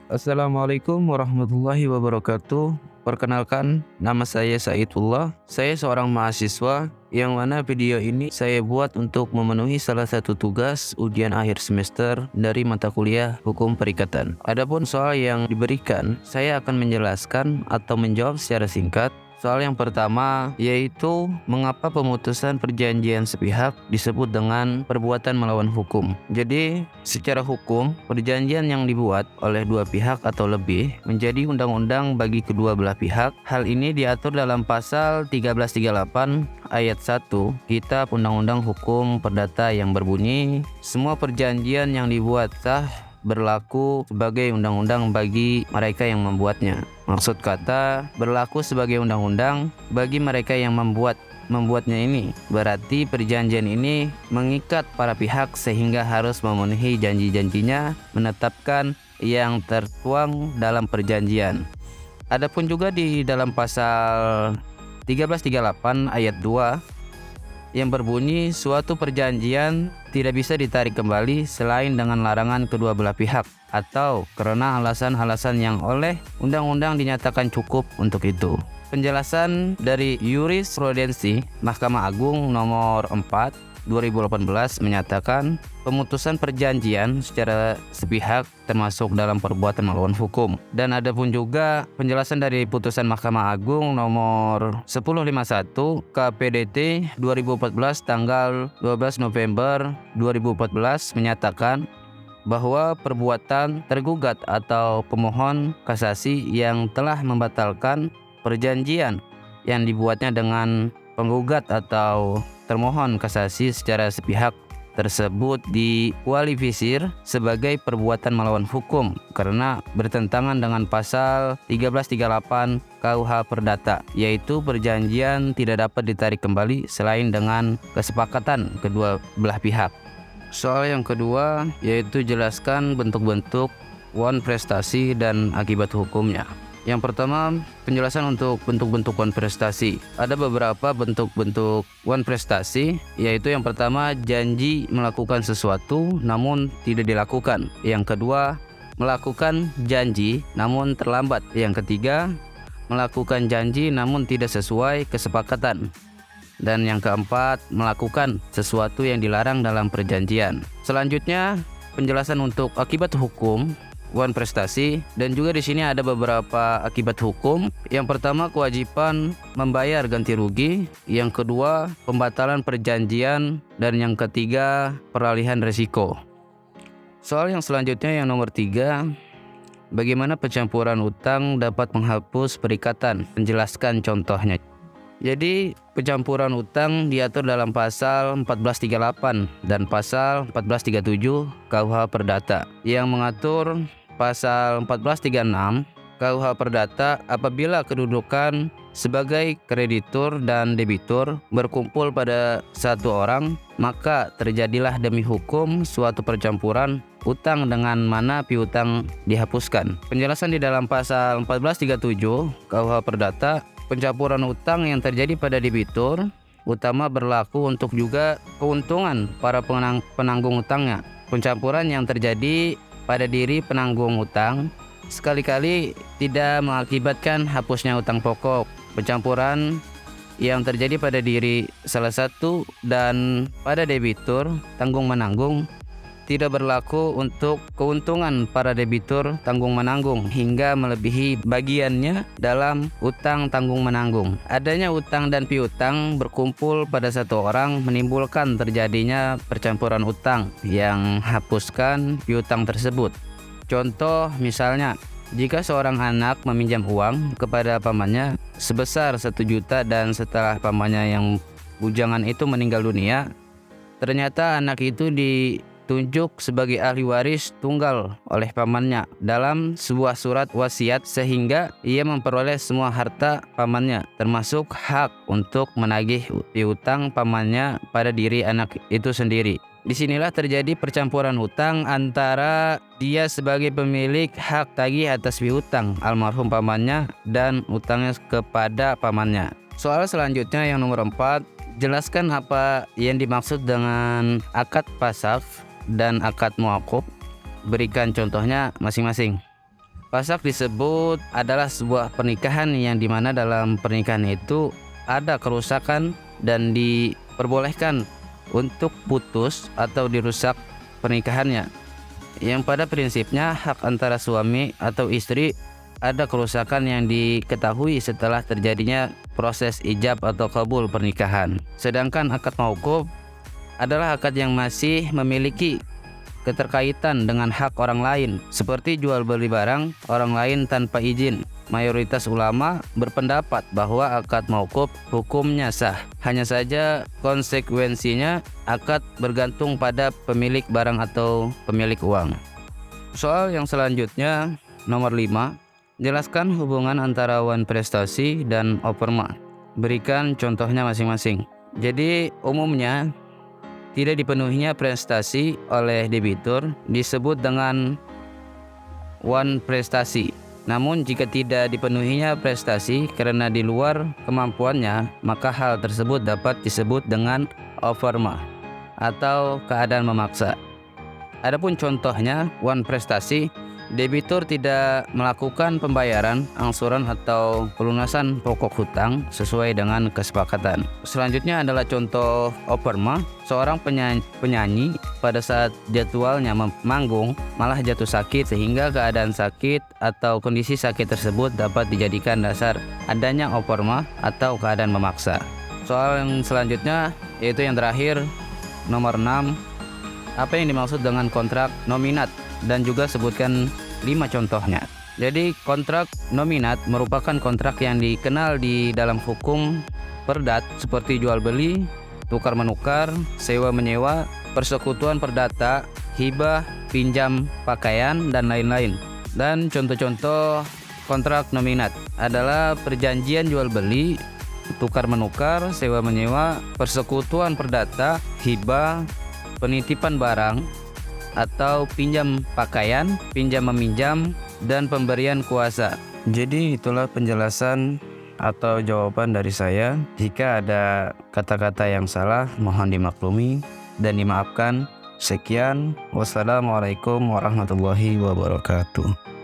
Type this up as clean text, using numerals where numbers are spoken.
Assalamualaikum warahmatullahi wabarakatuh. Perkenalkan, nama saya Saidullah. Saya seorang mahasiswa yang mana video ini saya buat untuk memenuhi salah satu tugas ujian akhir semester dari mata kuliah Hukum Perikatan. Adapun soal yang diberikan, saya akan menjelaskan atau menjawab secara singkat. Soal yang pertama yaitu mengapa pemutusan perjanjian sepihak disebut dengan perbuatan melawan hukum. Jadi, secara hukum, perjanjian yang dibuat oleh dua pihak atau lebih menjadi undang-undang bagi kedua belah pihak. Hal ini diatur dalam pasal 1338 ayat 1 Kitab Undang-Undang Hukum Perdata yang berbunyi, semua perjanjian yang dibuat sah berlaku sebagai undang-undang bagi mereka yang membuatnya. Maksud kata berlaku sebagai undang-undang bagi mereka yang membuatnya ini berarti perjanjian ini mengikat para pihak sehingga harus memenuhi janji-janjinya menetapkan yang tertuang dalam perjanjian. Adapun juga di dalam pasal 1338 ayat 2 yang berbunyi suatu perjanjian tidak bisa ditarik kembali selain dengan larangan kedua belah pihak atau karena alasan-alasan yang oleh undang-undang dinyatakan cukup untuk itu. Penjelasan dari Jurisprudensi Mahkamah Agung nomor 4 2018 menyatakan pemutusan perjanjian secara sepihak termasuk dalam perbuatan melawan hukum. Dan ada pun juga penjelasan dari putusan Mahkamah Agung nomor 1051 KPDT 2014 tanggal 12 November 2014 menyatakan bahwa perbuatan tergugat atau pemohon kasasi yang telah membatalkan perjanjian yang dibuatnya dengan penggugat atau termohon kasasi secara sepihak tersebut dikualifisir sebagai perbuatan melawan hukum karena bertentangan dengan pasal 1338 KUH Perdata, yaitu perjanjian tidak dapat ditarik kembali selain dengan kesepakatan kedua belah pihak. Soal yang kedua yaitu jelaskan bentuk-bentuk wan prestasi dan akibat hukumnya. Yang pertama, penjelasan untuk bentuk-bentuk wan prestasi. Ada beberapa bentuk-bentuk wan prestasi, yaitu yang pertama janji melakukan sesuatu namun tidak dilakukan. Yang kedua, melakukan janji namun terlambat. Yang ketiga, melakukan janji namun tidak sesuai kesepakatan. Dan yang keempat, melakukan sesuatu yang dilarang dalam perjanjian. Selanjutnya, penjelasan untuk akibat hukum wan prestasi, dan juga di sini ada beberapa akibat hukum. Yang pertama, kewajiban membayar ganti rugi. Yang kedua, pembatalan perjanjian, dan yang ketiga, peralihan risiko. Soal yang selanjutnya yang nomor 3, bagaimana pencampuran utang dapat menghapus perikatan? Menjelaskan contohnya. Jadi, pencampuran utang diatur dalam pasal 1438 dan pasal 1437 KUH Perdata yang mengatur pasal 1436 KUH Perdata apabila kedudukan sebagai kreditur dan debitur berkumpul pada satu orang, maka terjadilah demi hukum suatu percampuran utang dengan mana piutang dihapuskan. Penjelasan di dalam pasal 1437 KUH Perdata, pencampuran utang yang terjadi pada debitur utama berlaku untuk juga keuntungan para penanggung utangnya. Pencampuran yang terjadi pada diri penanggung utang sekali-kali tidak mengakibatkan hapusnya utang pokok. Pencampuran yang terjadi pada diri salah satu dan pada debitur tanggung-menanggung tidak berlaku untuk keuntungan para debitur tanggung-menanggung hingga melebihi bagiannya dalam utang tanggung-menanggung. Adanya utang dan piutang berkumpul pada satu orang menimbulkan terjadinya percampuran utang yang hapuskan piutang tersebut. Contoh misalnya, jika seorang anak meminjam uang kepada pamannya sebesar 1 juta dan setelah pamannya yang bujangan itu meninggal dunia, ternyata anak itu ditunjuk sebagai ahli waris tunggal oleh pamannya dalam sebuah surat wasiat sehingga ia memperoleh semua harta pamannya termasuk hak untuk menagih piutang pamannya pada diri anak itu sendiri. Disinilah terjadi percampuran hutang antara dia sebagai pemilik hak tagih atas piutang almarhum pamannya dan utangnya kepada pamannya. Soal selanjutnya yang nomor 4, jelaskan apa yang dimaksud dengan akad pasaf dan akad muaqab. Berikan contohnya masing-masing. Fasakh disebut adalah sebuah pernikahan yang dimana dalam pernikahan itu ada kerusakan dan diperbolehkan untuk putus atau dirusak pernikahannya, yang pada prinsipnya hak antara suami atau istri ada kerusakan yang diketahui setelah terjadinya proses ijab atau qabul pernikahan. Sedangkan akad mauquf adalah akad yang masih memiliki keterkaitan dengan hak orang lain, seperti jual beli barang orang lain tanpa izin. Mayoritas ulama berpendapat bahwa akad mauquf hukumnya sah. Hanya saja konsekuensinya akad bergantung pada pemilik barang atau pemilik uang. Soal yang selanjutnya, nomor 5, jelaskan hubungan antara wan prestasi dan operma. Berikan contohnya masing-masing. Jadi umumnya tidak dipenuhinya prestasi oleh debitur disebut dengan wan prestasi. Namun jika tidak dipenuhinya prestasi karena di luar kemampuannya, maka hal tersebut dapat disebut dengan operma atau keadaan memaksa. Adapun contohnya wan prestasi, debitur tidak melakukan pembayaran, angsuran atau pelunasan pokok hutang sesuai dengan kesepakatan. Selanjutnya adalah contoh operma. Seorang penyanyi pada saat jadwalnya manggung malah jatuh sakit, sehingga keadaan sakit atau kondisi sakit tersebut dapat dijadikan dasar adanya operma atau keadaan memaksa. Soal yang selanjutnya yaitu yang terakhir, nomor 6. Apa yang dimaksud dengan kontrak nominat? Dan juga sebutkan 5 contohnya. Jadi kontrak nominat merupakan kontrak yang dikenal di dalam hukum perdat seperti jual beli, tukar menukar, sewa menyewa, persekutuan perdata, hibah, pinjam pakaian, dan lain-lain. Dan contoh-contoh kontrak nominat adalah perjanjian jual beli, tukar menukar, sewa menyewa, persekutuan perdata, hibah, penitipan barang atau pinjam pakaian, pinjam meminjam, dan pemberian kuasa. Jadi itulah penjelasan atau jawaban dari saya. Jika ada kata-kata yang salah, mohon dimaklumi dan dimaafkan. Sekian, wassalamualaikum warahmatullahi wabarakatuh.